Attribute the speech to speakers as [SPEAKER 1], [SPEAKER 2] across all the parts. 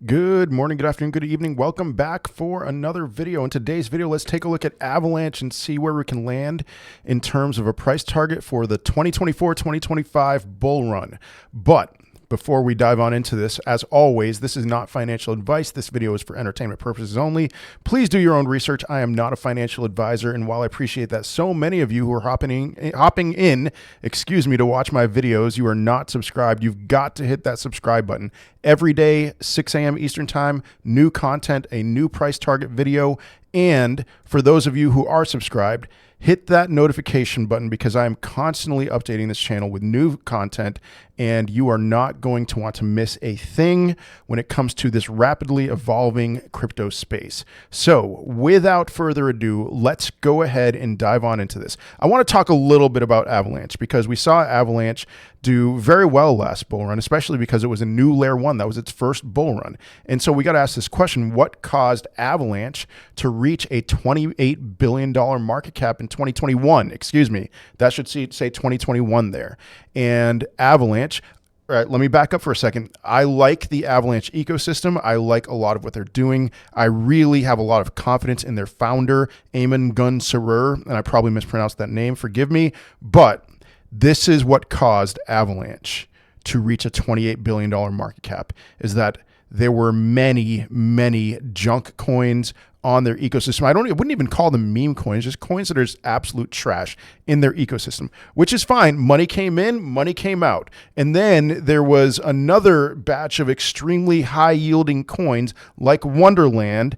[SPEAKER 1] Good morning, good afternoon, good evening. Welcome back for another video. In today's video, let's take a look at Avalanche and see where we can land in terms of a price target for the 2024-2025 bull run. But before we dive on into this, as always, this is not financial advice. This video is for entertainment purposes only. Please do your own research. I am not a financial advisor, and while I appreciate that so many of you who are hopping in, to watch my videos, you are not subscribed. You've got to hit that subscribe button. Every day, 6 a.m. Eastern Time, new content, a new price target video. And for those of you who are subscribed, hit that notification button because I am constantly updating this channel with new content, and you are not going to want to miss a thing when it comes to this rapidly evolving crypto space. So without further ado, let's go ahead and dive on into this. I want to talk a little bit about Avalanche because we saw Avalanche do very well last bull run, especially because it was a new layer one. That was its first bull run. And so we got to ask this question: what caused Avalanche to reach a $28 billion market cap in 2021? Excuse me, that should say 2021 there. And Avalanche, all right, let me back up for a second. I like the Avalanche ecosystem. I like a lot of what they're doing. I really have a lot of confidence in their founder, Eamon Gun Sarer, and I probably mispronounced that name, forgive me, but this is what caused Avalanche to reach a $28 billion market cap, is that there were many, many junk coins on their ecosystem. I wouldn't even call them meme coins, just coins that are just absolute trash in their ecosystem, which is fine. Money came in, money came out. And then there was another batch of extremely high yielding coins like Wonderland,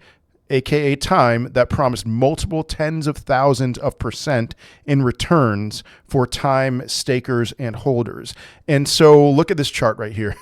[SPEAKER 1] aka Time, that promised multiple tens of thousands of % in returns for Time stakers and holders. And so look at this chart right here.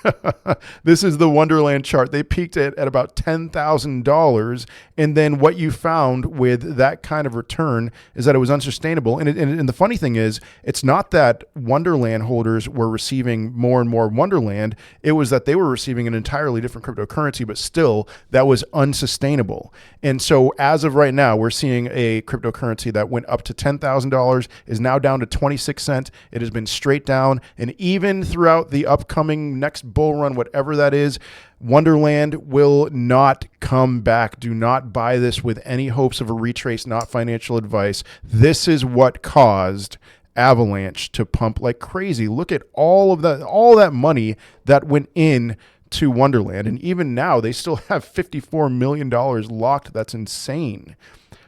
[SPEAKER 1] This is the Wonderland chart. They peaked at about $10,000. And then what you found with that kind of return is that it was unsustainable. And the funny thing is, it's not that Wonderland holders were receiving more and more Wonderland. It was that they were receiving an entirely different cryptocurrency, but still that was unsustainable. And so as of right now, we're seeing a cryptocurrency that went up to $10,000, is now down to 26 cents. It has been straight down. And even throughout the upcoming next bull run, whatever that is, Wonderland will not come back. Do not buy this with any hopes of a retrace, not financial advice. This is what caused Avalanche to pump like crazy. Look at all that money that went in to Wonderland, and even now they still have $54 million locked. That's insane.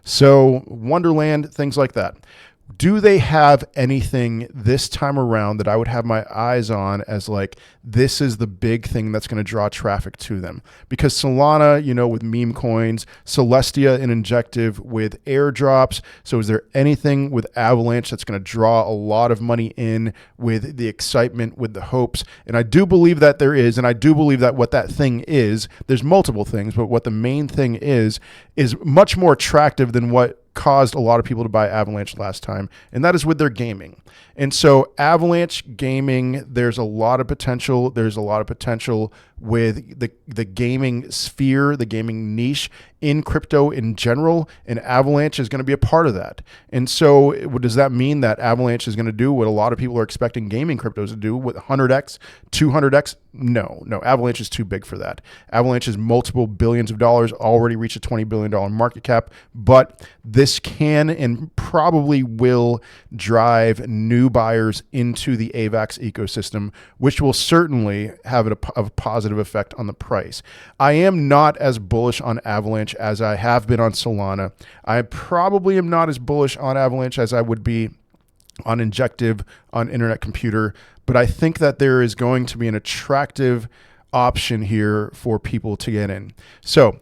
[SPEAKER 1] So Wonderland, things like that. Do they have anything this time around that I would have my eyes on as like, this is the big thing that's going to draw traffic to them? Because Solana, with meme coins, Celestia and Injective with airdrops. So is there anything with Avalanche that's going to draw a lot of money in with the excitement, with the hopes? And I do believe that there is, and I do believe that what that thing is, there's multiple things, but what the main thing is much more attractive than what caused a lot of people to buy Avalanche last time, and that is with their gaming. And so Avalanche gaming, there's a lot of potential. There's a lot of potential with the gaming sphere, the gaming niche in crypto in general, and Avalanche is going to be a part of that. And so does that mean that Avalanche is going to do what a lot of people are expecting gaming cryptos to do with 100x, 200x? No, Avalanche is too big for that. Avalanche is multiple billions of dollars, already reached a $20 billion market cap, but this can and probably will drive new buyers into the AVAX ecosystem, which will certainly have a positive effect on the price. I am not as bullish on Avalanche as I have been on Solana. I probably am not as bullish on Avalanche as I would be on Injective, on Internet Computer, but I think that there is going to be an attractive option here for people to get in. So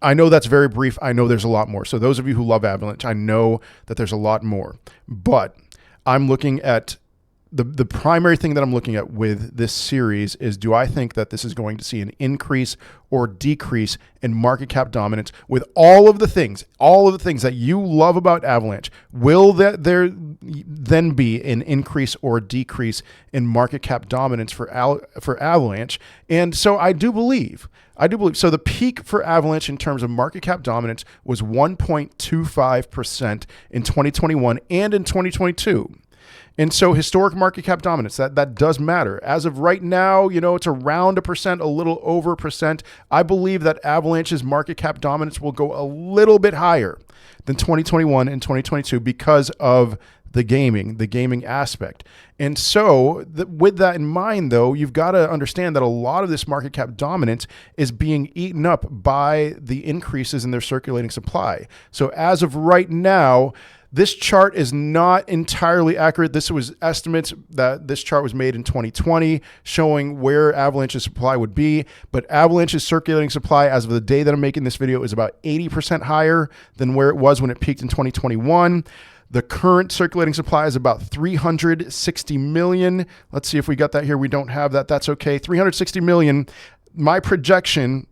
[SPEAKER 1] I know that's very brief. I know there's a lot more. So those of you who love Avalanche, I know that there's a lot more, but I'm looking at the primary thing that I'm looking at with this series is, do I think that this is going to see an increase or decrease in market cap dominance with all of the things that you love about Avalanche? Will there then be an increase or decrease in market cap dominance for Avalanche? And so I do believe. So the peak for Avalanche in terms of market cap dominance was 1.25% in 2021 and in 2022. And so historic market cap dominance, that does matter. As of right now, it's around 1%, a little over 1%. I believe that Avalanche's market cap dominance will go a little bit higher than 2021 and 2022 because of the gaming aspect. And so with that in mind, though, you've got to understand that a lot of this market cap dominance is being eaten up by the increases in their circulating supply. So as of right now, this chart is not entirely accurate. This was estimates that this chart was made in 2020 showing where Avalanche's supply would be. But Avalanche's circulating supply as of the day that I'm making this video is about 80% higher than where it was when it peaked in 2021. The current circulating supply is about 360 million. Let's see if we got that here. We don't have that. That's okay. 360 million. My projection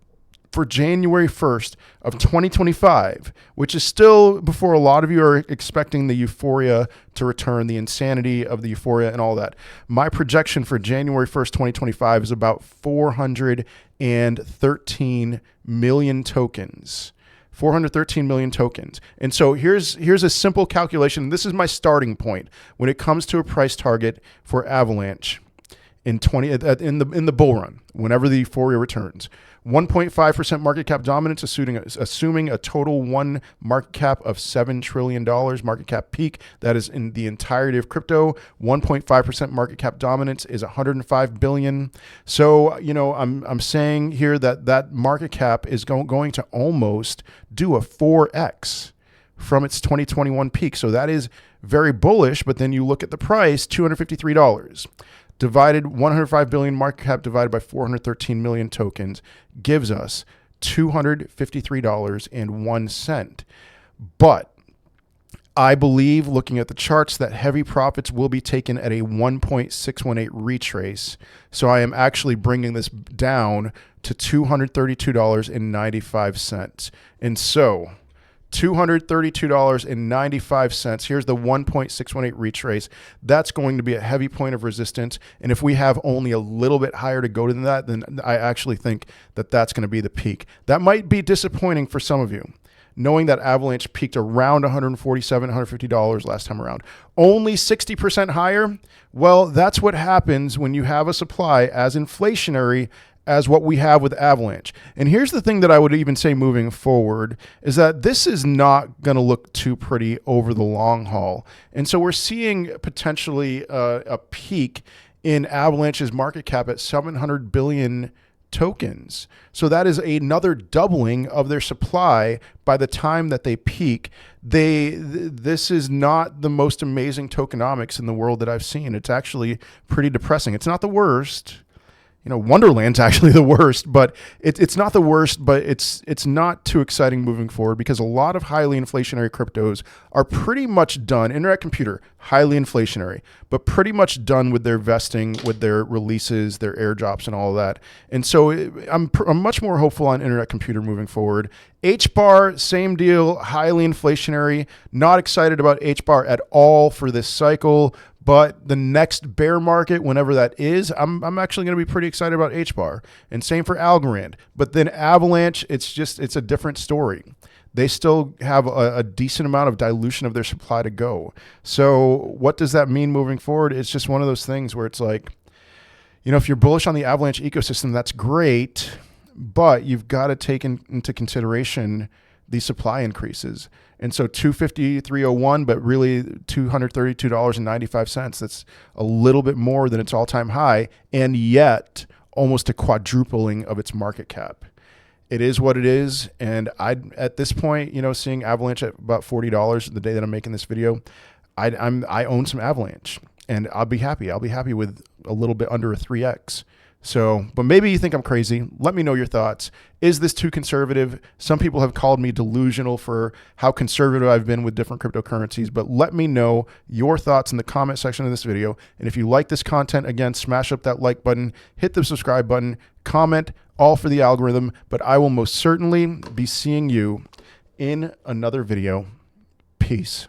[SPEAKER 1] for January 1st of 2025, which is still before a lot of you are expecting the euphoria to return, the insanity of the euphoria and all that. My projection for January 1st, 2025 is about 413 million tokens. 413 million tokens. And so here's a simple calculation. This is my starting point when it comes to a price target for Avalanche in the bull run, whenever the euphoria returns. 1.5% market cap dominance, assuming a total market cap of $7 trillion market cap peak. That is in the entirety of crypto. 1.5% market cap dominance is 105 billion. So, I'm saying here that market cap is going to almost do a 4x from its 2021 peak. So that is very bullish, but then you look at the price, $253. Divided 105 billion market cap divided by 413 million tokens gives us $253.01. But I believe, looking at the charts, that heavy profits will be taken at a 1.618 retrace. So I am actually bringing this down to $232.95. And so $232.95. Here's the 1.618 retrace. That's going to be a heavy point of resistance. And if we have only a little bit higher to go than that, then I actually think that that's going to be the peak. That might be disappointing for some of you, knowing that Avalanche peaked around $147, $150 last time around. Only 60% higher? Well, that's what happens when you have a supply as inflationary as what we have with Avalanche. And here's the thing that I would even say moving forward is that this is not going to look too pretty over the long haul. And so we're seeing potentially a peak in Avalanche's market cap at 700 billion tokens. So that is another doubling of their supply by the time that they peak. This is not the most amazing tokenomics in the world that I've seen. It's actually pretty depressing. It's not the worst. Wonderland's actually the worst, but it's not the worst, but it's not too exciting moving forward because a lot of highly inflationary cryptos are pretty much done. Internet Computer, highly inflationary, but pretty much done with their vesting, with their releases, their airdrops, and all of that. And so I'm much more hopeful on Internet Computer moving forward. HBAR, same deal, highly inflationary. Not excited about HBAR at all for this cycle. But the next bear market, whenever that is, I'm actually going to be pretty excited about HBAR. And same for Algorand. But then Avalanche, it's a different story. They still have a decent amount of dilution of their supply to go. So what does that mean moving forward? It's just one of those things where it's like, if you're bullish on the Avalanche ecosystem, that's great. But you've got to take into consideration the supply increases. And so 253.01, but really $232.95. That's a little bit more than its all-time high, and yet almost a quadrupling of its market cap. It is what it is, and at this point, seeing Avalanche at about $40 the day that I'm making this video, I own some Avalanche, and I'll be happy. I'll be happy with a little bit under a 3x. So, but maybe you think I'm crazy. Let me know your thoughts. Is this too conservative? Some people have called me delusional for how conservative I've been with different cryptocurrencies, but let me know your thoughts in the comment section of this video. And if you like this content, again, smash up that like button, hit the subscribe button, comment, all for the algorithm, but I will most certainly be seeing you in another video. Peace.